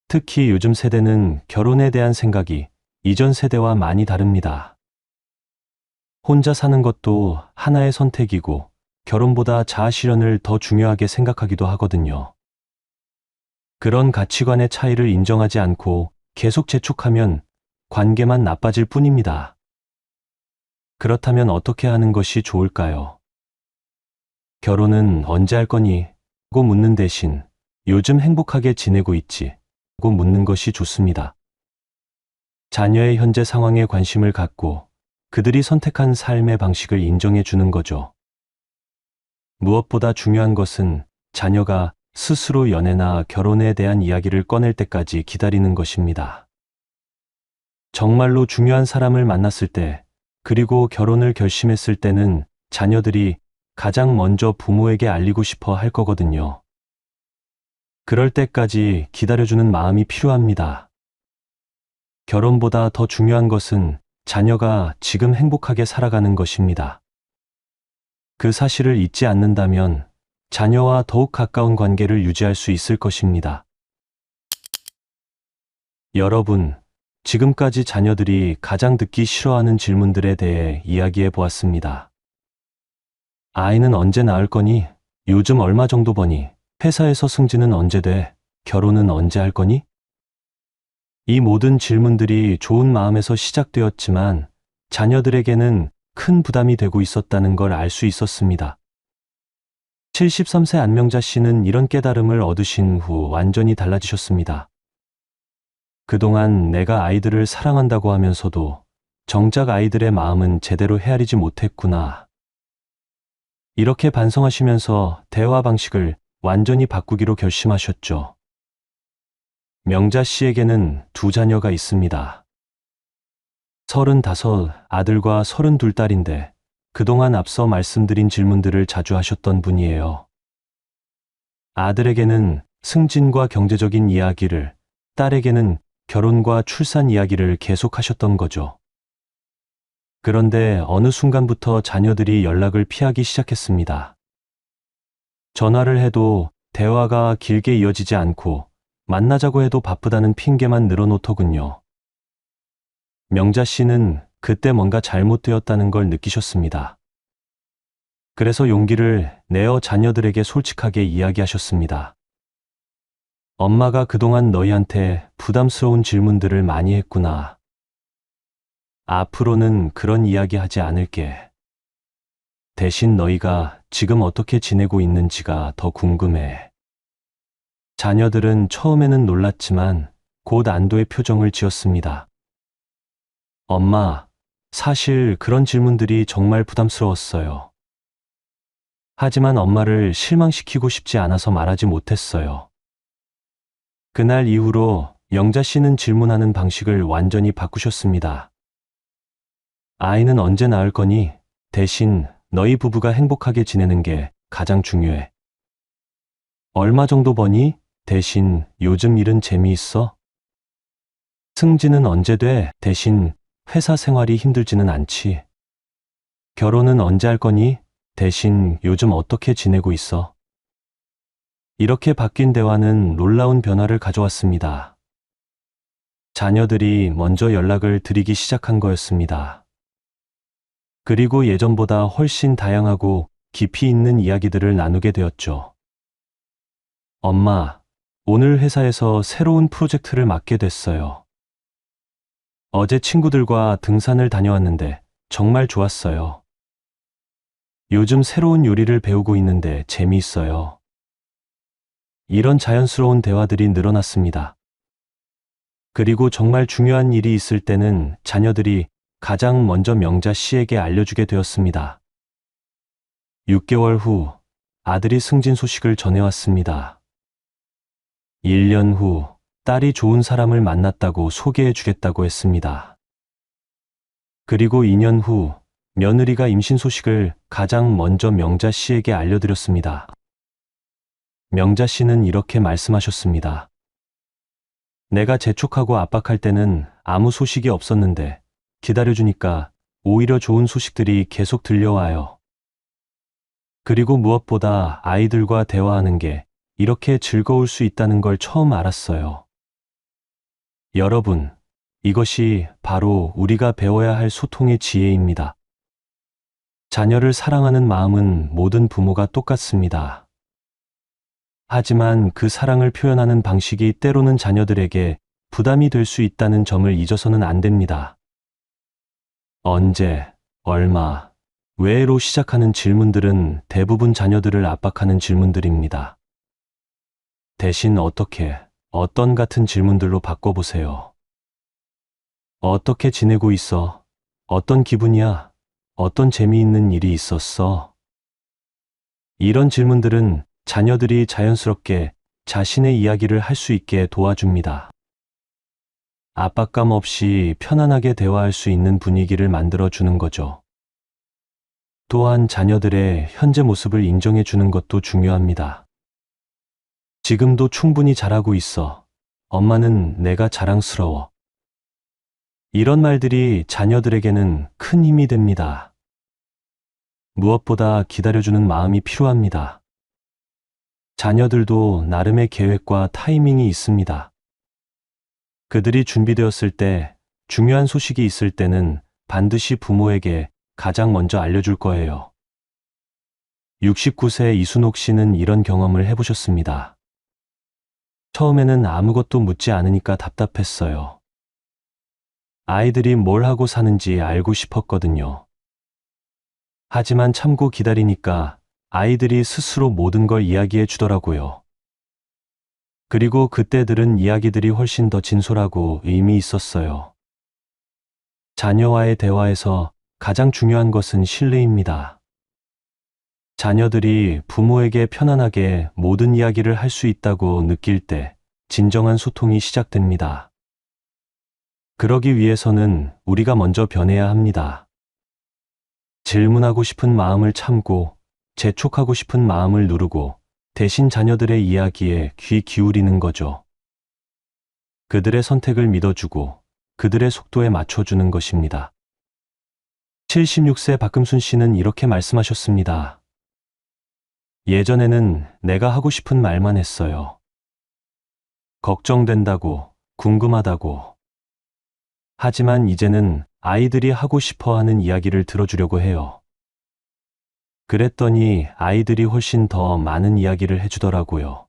[SPEAKER 1] 특히 요즘 세대는 결혼에 대한 생각이 이전 세대와 많이 다릅니다. 혼자 사는 것도 하나의 선택이고 결혼보다 자아실현을 더 중요하게 생각하기도 하거든요. 그런 가치관의 차이를 인정하지 않고 계속 재촉하면 관계만 나빠질 뿐입니다. 그렇다면 어떻게 하는 것이 좋을까요? 결혼은 언제 할 거니? 고 묻는 대신 요즘 행복하게 지내고 있지? 고 묻는 것이 좋습니다. 자녀의 현재 상황에 관심을 갖고 그들이 선택한 삶의 방식을 인정해 주는 거죠. 무엇보다 중요한 것은 자녀가 스스로 연애나 결혼에 대한 이야기를 꺼낼 때까지 기다리는 것입니다. 정말로 중요한 사람을 만났을 때, 그리고 결혼을 결심했을 때는 자녀들이 가장 먼저 부모에게 알리고 싶어 할 거거든요. 그럴 때까지 기다려주는 마음이 필요합니다. 결혼보다 더 중요한 것은 자녀가 지금 행복하게 살아가는 것입니다. 그 사실을 잊지 않는다면 자녀와 더욱 가까운 관계를 유지할 수 있을 것입니다. 여러분, 지금까지 자녀들이 가장 듣기 싫어하는 질문들에 대해 이야기해 보았습니다. 아이는 언제 낳을 거니? 요즘 얼마 정도 버니? 회사에서 승진은 언제 돼? 결혼은 언제 할 거니? 이 모든 질문들이 좋은 마음에서 시작되었지만 자녀들에게는 큰 부담이 되고 있었다는 걸 알 수 있었습니다. 73세 안명자 씨는 이런 깨달음을 얻으신 후 완전히 달라지셨습니다. 그동안 내가 아이들을 사랑한다고 하면서도 정작 아이들의 마음은 제대로 헤아리지 못했구나. 이렇게 반성하시면서 대화 방식을 완전히 바꾸기로 결심하셨죠. 명자 씨에게는 두 자녀가 있습니다. 35 아들과 32 딸인데 그동안 앞서 말씀드린 질문들을 자주 하셨던 분이에요. 아들에게는 승진과 경제적인 이야기를, 딸에게는 결혼과 출산 이야기를 계속하셨던 거죠. 그런데 어느 순간부터 자녀들이 연락을 피하기 시작했습니다. 전화를 해도 대화가 길게 이어지지 않고 만나자고 해도 바쁘다는 핑계만 늘어놓더군요. 명자 씨는 그때 뭔가 잘못되었다는 걸 느끼셨습니다. 그래서 용기를 내어 자녀들에게 솔직하게 이야기하셨습니다. 엄마가 그동안 너희한테 부담스러운 질문들을 많이 했구나. 앞으로는 그런 이야기 하지 않을게. 대신 너희가 지금 어떻게 지내고 있는지가 더 궁금해. 자녀들은 처음에는 놀랐지만 곧 안도의 표정을 지었습니다. 엄마, 사실 그런 질문들이 정말 부담스러웠어요. 하지만 엄마를 실망시키고 싶지 않아서 말하지 못했어요. 그날 이후로 영자 씨는 질문하는 방식을 완전히 바꾸셨습니다. 아이는 언제 낳을 거니? 대신 너희 부부가 행복하게 지내는 게 가장 중요해. 얼마 정도 버니? 대신 요즘 일은 재미있어? 승진은 언제 돼? 대신 회사 생활이 힘들지는 않지. 결혼은 언제 할 거니? 대신 요즘 어떻게 지내고 있어? 이렇게 바뀐 대화는 놀라운 변화를 가져왔습니다. 자녀들이 먼저 연락을 드리기 시작한 거였습니다. 그리고 예전보다 훨씬 다양하고 깊이 있는 이야기들을 나누게 되었죠. 엄마, 오늘 회사에서 새로운 프로젝트를 맡게 됐어요. 어제 친구들과 등산을 다녀왔는데 정말 좋았어요. 요즘 새로운 요리를 배우고 있는데 재미있어요. 이런 자연스러운 대화들이 늘어났습니다. 그리고 정말 중요한 일이 있을 때는 자녀들이 가장 먼저 명자 씨에게 알려주게 되었습니다. 6개월 후 아들이 승진 소식을 전해왔습니다. 1년 후 딸이 좋은 사람을 만났다고 소개해 주겠다고 했습니다. 그리고 2년 후 며느리가 임신 소식을 가장 먼저 명자 씨에게 알려드렸습니다. 명자 씨는 이렇게 말씀하셨습니다. 내가 재촉하고 압박할 때는 아무 소식이 없었는데 기다려주니까 오히려 좋은 소식들이 계속 들려와요. 그리고 무엇보다 아이들과 대화하는 게 이렇게 즐거울 수 있다는 걸 처음 알았어요. 여러분, 이것이 바로 우리가 배워야 할 소통의 지혜입니다. 자녀를 사랑하는 마음은 모든 부모가 똑같습니다. 하지만 그 사랑을 표현하는 방식이 때로는 자녀들에게 부담이 될 수 있다는 점을 잊어서는 안 됩니다. 언제, 얼마, 왜로 시작하는 질문들은 대부분 자녀들을 압박하는 질문들입니다. 대신 어떻게, 어떤 같은 질문들로 바꿔보세요. 어떻게 지내고 있어? 어떤 기분이야? 어떤 재미있는 일이 있었어? 이런 질문들은 자녀들이 자연스럽게 자신의 이야기를 할 수 있게 도와줍니다. 압박감 없이 편안하게 대화할 수 있는 분위기를 만들어 주는 거죠. 또한 자녀들의 현재 모습을 인정해 주는 것도 중요합니다. 지금도 충분히 잘하고 있어. 엄마는 내가 자랑스러워. 이런 말들이 자녀들에게는 큰 힘이 됩니다. 무엇보다 기다려주는 마음이 필요합니다. 자녀들도 나름의 계획과 타이밍이 있습니다. 그들이 준비되었을 때, 중요한 소식이 있을 때는 반드시 부모에게 가장 먼저 알려줄 거예요. 69세 이순옥 씨는 이런 경험을 해보셨습니다. 처음에는 아무것도 묻지 않으니까 답답했어요. 아이들이 뭘 하고 사는지 알고 싶었거든요. 하지만 참고 기다리니까 아이들이 스스로 모든 걸 이야기해 주더라고요. 그리고 그때 들은 이야기들이 훨씬 더 진솔하고 의미 있었어요. 자녀와의 대화에서 가장 중요한 것은 신뢰입니다. 자녀들이 부모에게 편안하게 모든 이야기를 할 수 있다고 느낄 때 진정한 소통이 시작됩니다. 그러기 위해서는 우리가 먼저 변해야 합니다. 질문하고 싶은 마음을 참고 재촉하고 싶은 마음을 누르고 대신 자녀들의 이야기에 귀 기울이는 거죠. 그들의 선택을 믿어주고 그들의 속도에 맞춰주는 것입니다. 76세 박금순 씨는 이렇게 말씀하셨습니다. 예전에는 내가 하고 싶은 말만 했어요. 걱정된다고, 궁금하다고. 하지만 이제는 아이들이 하고 싶어 하는 이야기를 들어주려고 해요. 그랬더니 아이들이 훨씬 더 많은 이야기를 해주더라고요.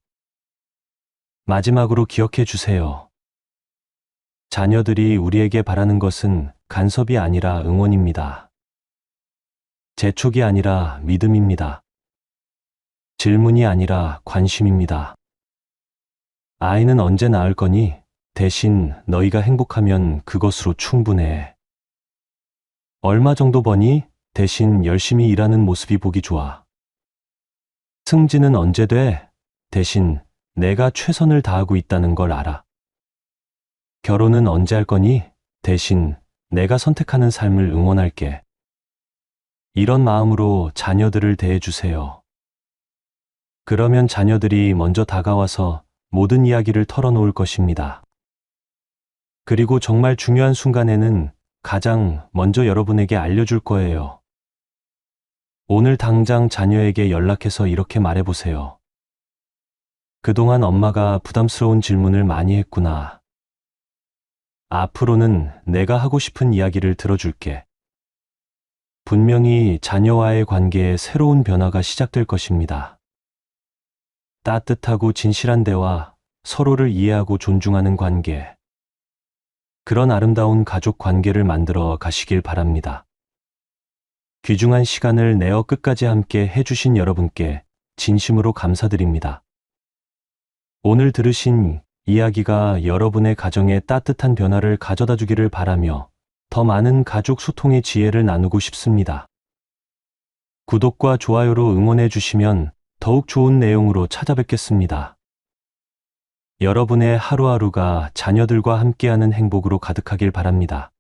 [SPEAKER 1] 마지막으로 기억해 주세요. 자녀들이 우리에게 바라는 것은 간섭이 아니라 응원입니다. 재촉이 아니라 믿음입니다. 질문이 아니라 관심입니다. 아이는 언제 낳을 거니? 대신 너희가 행복하면 그것으로 충분해. 얼마 정도 버니? 대신 열심히 일하는 모습이 보기 좋아. 승진은 언제 돼? 대신 내가 최선을 다하고 있다는 걸 알아. 결혼은 언제 할 거니? 대신 내가 선택하는 삶을 응원할게. 이런 마음으로 자녀들을 대해주세요. 그러면 자녀들이 먼저 다가와서 모든 이야기를 털어놓을 것입니다. 그리고 정말 중요한 순간에는 가장 먼저 여러분에게 알려줄 거예요. 오늘 당장 자녀에게 연락해서 이렇게 말해보세요. 그동안 엄마가 부담스러운 질문을 많이 했구나. 앞으로는 내가 하고 싶은 이야기를 들어줄게. 분명히 자녀와의 관계에 새로운 변화가 시작될 것입니다. 따뜻하고 진실한 대화, 서로를 이해하고 존중하는 관계. 그런 아름다운 가족 관계를 만들어 가시길 바랍니다. 귀중한 시간을 내어 끝까지 함께 해주신 여러분께 진심으로 감사드립니다. 오늘 들으신 이야기가 여러분의 가정에 따뜻한 변화를 가져다 주기를 바라며 더 많은 가족 소통의 지혜를 나누고 싶습니다. 구독과 좋아요로 응원해 주시면 더욱 좋은 내용으로 찾아뵙겠습니다. 여러분의 하루하루가 자녀들과 함께하는 행복으로 가득하길 바랍니다.